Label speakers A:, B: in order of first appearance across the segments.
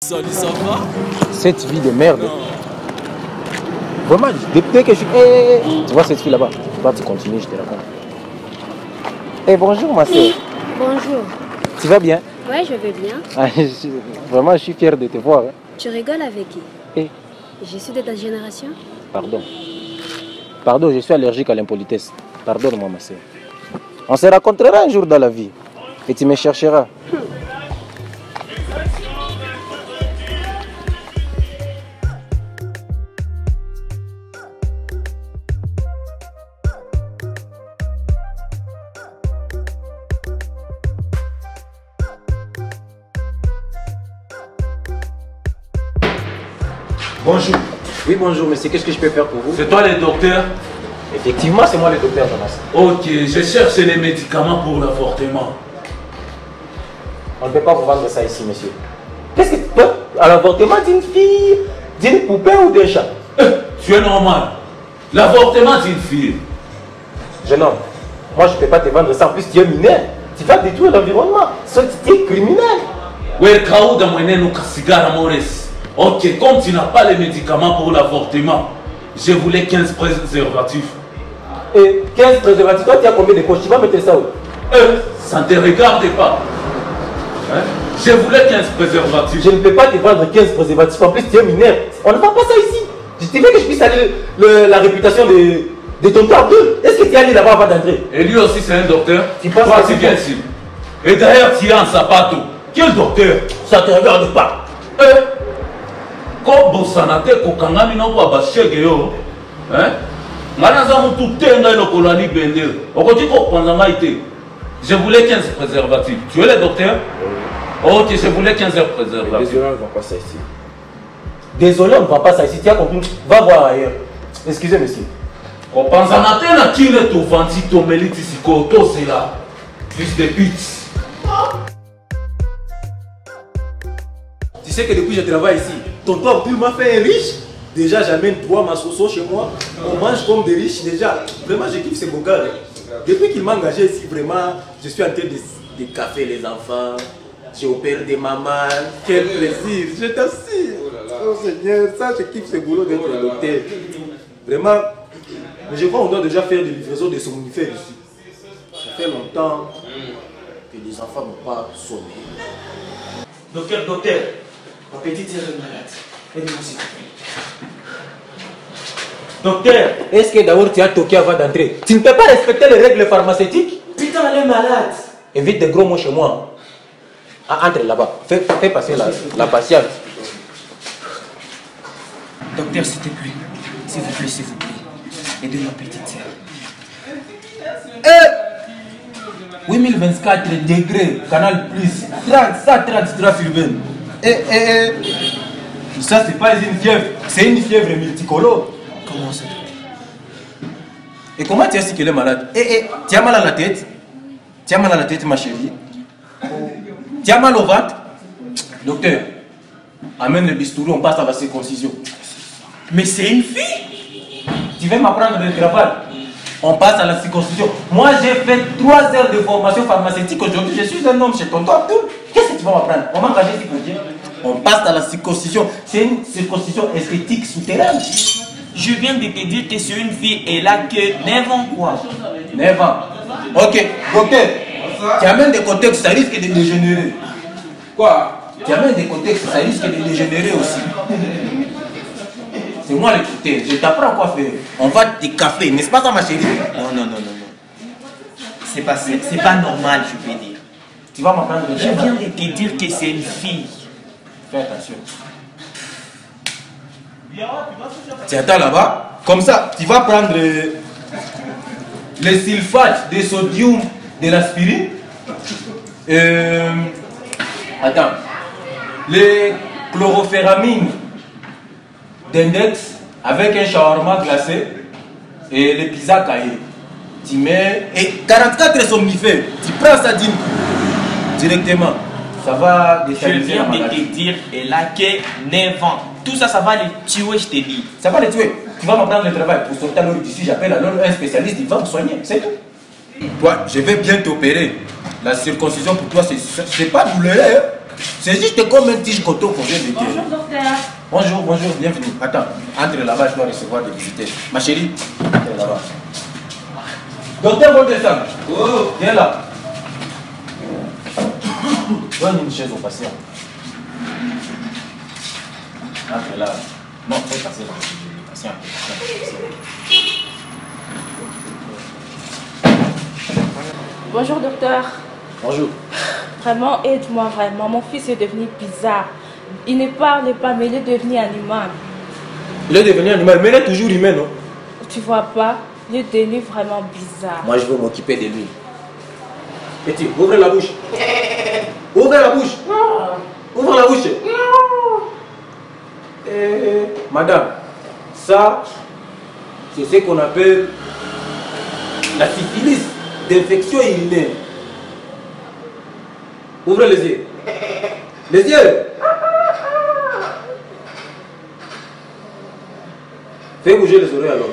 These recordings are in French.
A: Salut, ça va?
B: Cette vie de merde. Vraiment, dès que je suis... tu vois cette fille là-bas? Toi, tu continues, je te raconte. Bonjour, ma soeur.
C: Bonjour.
B: Tu vas bien?
C: Ouais, je vais bien.
B: Vraiment, je suis fier de te voir.
C: Tu rigoles avec qui? Je suis de ta génération?
B: Pardon. Pardon, je suis allergique à l'impolitesse. Pardonne-moi, ma soeur. On se rencontrera un jour dans la vie. Et tu me chercheras.
D: Bonjour.
B: Oui, bonjour, monsieur. Qu'est-ce que je peux faire pour vous?
D: C'est toi le docteur?
B: Effectivement, c'est moi le docteur, Jonas.
D: Ok, je cherche les médicaments pour l'avortement.
B: On ne peut pas vous vendre ça ici, monsieur. Qu'est-ce que tu peux à l'avortement d'une fille, d'une poupée ou d'un chat?
D: Tu es normal. L'avortement d'une fille.
B: Jeune homme, moi je ne peux pas te vendre ça. En plus, tu es mineur. Tu vas détruire l'environnement. Tu es criminel.
D: Ouais, Kaouda Mweneno Kasigara Mores. Ok, comme tu n'as pas les médicaments pour l'avortement, je voulais 15 préservatifs.
B: Et 15 préservatifs, toi tu as combien de poches? Tu vas mettre ça où?
D: Ça ne te regarde pas. Hein? Je voulais 15 préservatifs.
B: Je ne peux pas te vendre 15 préservatifs. En plus, tu es mineur. On ne vend pas ça ici. Je te veux que je puisse aller la réputation de ton père. Est-ce que tu es allé là-bas avant d'entrer?
D: Et lui aussi, c'est un docteur.
B: Tu penses
D: toi,
B: que
D: tu viens ici. Et d'ailleurs, tu es en sapato. Quel docteur?
B: Ça ne te regarde pas.
D: Comme Bossanate, Kokangami, non pas Bachege, yo. Hein? Je voulais 15 préservatifs. Tu es le docteur? Ok, je voulais 15 préservatifs.
B: Désolé, on ne vend pas ça ici. Désolé, on ne vend pas ça ici. Tu as compris? Va voir ailleurs. Excusez, monsieur.
D: Plus de pits.
E: Tu sais que depuis que je travaille ici, tonton Abdul m'a fait un riche. Déjà, j'amène 3 massosos chez moi. On mange comme des riches déjà. Vraiment, je kiffe ces beaux gars. Depuis qu'il m'a engagé ici, vraiment, je suis en train de café les enfants. J'opère des mamans. Quel plaisir. Je t'assure. Oh Seigneur, ça, je kiffe ce boulot d'être docteur. Vraiment. Mais je crois qu'on doit déjà faire des livraisons de somnifères ici. Ça fait longtemps que les enfants n'ont pas sonné.
F: Docteur, ma petite sœur est malade. Aidez-moi s'il vous plaît. Docteur,
B: est-ce que d'abord tu as toqué avant d'entrer? Tu ne peux pas respecter les règles pharmaceutiques?
F: putain, elle est malade.
B: Évite de gros mots chez moi. Entre là-bas. Fais passer la patiente.
F: Docteur, s'il te plaît. S'il vous plaît, s'il vous plaît. Aidez ma petite sœur.
B: 8024 degrés, Canal Plus, 133 sur 20. Ça, c'est pas une fièvre, c'est une fièvre multicolore.
F: Comment ça?
B: Et comment tu as su qu'elle est malade? Tu as mal à la tête? Tu as mal à la tête, ma chérie? Tu as mal au ventre? Docteur, amène le bistouri, on passe à la circoncision.
F: Mais c'est une fille?
B: Tu veux m'apprendre le travail? On passe à la circoncision. Moi, j'ai fait 3 heures de formation pharmaceutique aujourd'hui. Je suis un homme chez tonton Abdul. Qu'est-ce que tu vas m'apprendre? On m'a engagé ici pour dire. On passe à la circoncision. C'est une circoncision esthétique souterraine.
F: Je viens de te dire que c'est une fille et là que 9 ans quoi?
B: 9 ans. Ok, docteur. Tu amènes des contextes, ça risque de dégénérer.
D: Quoi?
B: Tu amènes des contextes, ça risque de dégénérer aussi. C'est moi l'écouter. Je t'apprends quoi faire. On va te café, n'est-ce pas ça, ma chérie?
F: Non. C'est pas normal, je peux dire.
B: Tu vas m'apprendre le
F: Je viens de te dire que c'est une fille.
B: Fais attention. Tu attends là-bas. Comme ça, tu vas prendre le sulfate de sodium de l'aspirine. Attends. Les chlorophéramines d'index avec un shawarma glacé et les pizzas caillées. Tu mets. Et 44 somnifères. Tu prends ça directement. Ça va
F: Je
B: déstabiliser la
F: viens de
B: maladie.
F: te dire et là que 9 ans. Tout ça, ça va les tuer, je te dis.
B: Ça va les tuer. Tu vas m'apprendre le travail. Pour sortir l'heure d'ici, j'appelle alors un spécialiste, il va me soigner. C'est tout. Toi, je vais bien t'opérer. La circoncision pour toi, c'est pas douloureux. Hein? C'est juste comme un tige coton qu'on vient de dire.
A: Bonjour, docteur.
B: Bonjour, bonjour, bienvenue. Attends, entre là-bas, je dois recevoir des visiteurs. Ma chérie, entre là-bas. Docteur, bon descendre. Oh, viens là. Donne une chaise au patient. Entre là. Non, fais passer là. Patient.
A: Bonjour, docteur.
B: Bonjour.
A: Vraiment, aide-moi vraiment. Mon fils est devenu bizarre. Il ne parle pas, mais il est devenu animal.
E: Il est devenu animal, mais il est toujours humain, non?
A: Tu vois pas? Il est devenu vraiment bizarre.
E: Moi, je veux m'occuper de lui. Petit, ouvre la bouche. Ouvre la bouche. Ouvre la bouche. Madame, ça, c'est ce qu'on appelle la syphilis d'infection urinaire. Ouvre les yeux. Les yeux. Fais bouger les oreilles alors.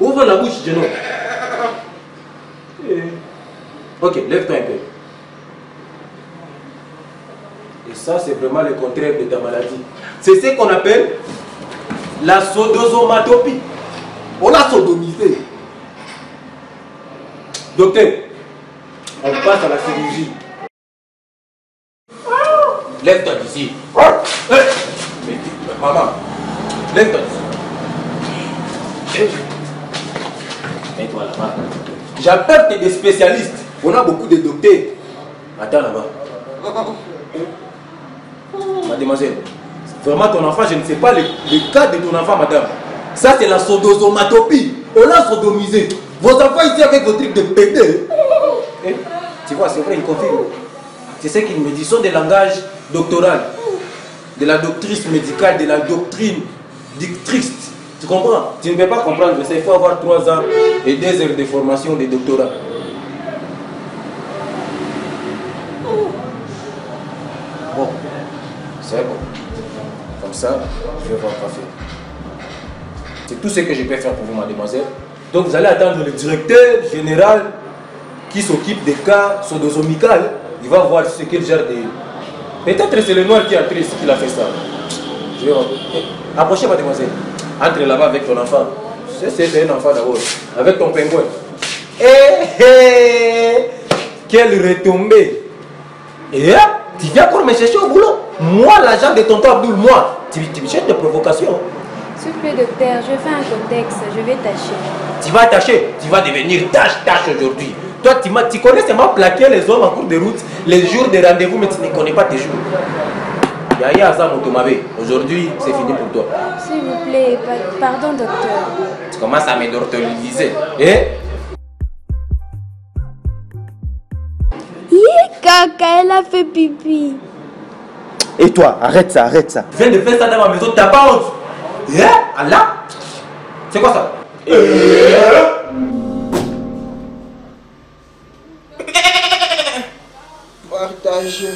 E: Ouvre la bouche, Geno. Ok, lève-toi un peu. Et ça, c'est vraiment le contraire de ta maladie. C'est ce qu'on appelle la sodosomatopie. On l'a sodomisé. Docteur, on passe à la chirurgie. Lève-toi d'ici. Maman, lève-toi d'ici. Mets-toi là-bas. J'appelle des spécialistes. On a beaucoup de docteurs. Attends là-bas. Mademoiselle, vraiment ton enfant, je ne sais pas le cas de ton enfant, madame. Ça, c'est la sodosomatopie. On l'a sodomisé. Vos enfants ici avec vos trucs de pédé. Tu vois, c'est vrai, ils confirment. C'est ce qu'ils me disent. Ce sont des langages doctoraux. De la doctrice médicale, de la doctrine dictrice. Tu comprends? Tu ne peux pas comprendre. Il faut avoir 3 ans et 2 heures de formation de doctorat. Bon, c'est bon. Comme ça, je vais voir quoi faire. C'est tout ce que je peux faire pour vous, mademoiselle. Donc vous allez attendre le directeur général qui s'occupe des cas sodosomiques. Il va voir ce qu'il gère de... Peut-être c'est le noir qui a pris ce qu'il a fait ça. Je vais voir. Approchez, mademoiselle. Entre là-bas avec ton enfant. C'est un enfant d'abord. Avec ton pingouin. Quelle retombée. Et tu viens encore me chercher au boulot. Moi, l'agent de tonton Abdoul, moi. Tu me cherches de provocation.
C: S'il vous plaît, docteur, je fais un contexte, je vais tâcher.
E: Tu vas tâcher. Tu vas devenir tâche aujourd'hui. Toi, tu connais seulement plaquer les hommes en cours de route, les jours de rendez-vous, mais tu ne connais pas tes jours. Yaya Azam Otomabe, aujourd'hui, c'est fini pour toi.
C: S'il vous plaît, pardon, docteur.
E: Tu commences à me dortoliser. Eh?
C: Caca, elle a fait pipi.
E: Et toi, arrête ça, arrête ça. Tu viens de faire ça dans ma maison, t'as pas honte. Eh? Allah? C'est quoi ça?
G: Partage.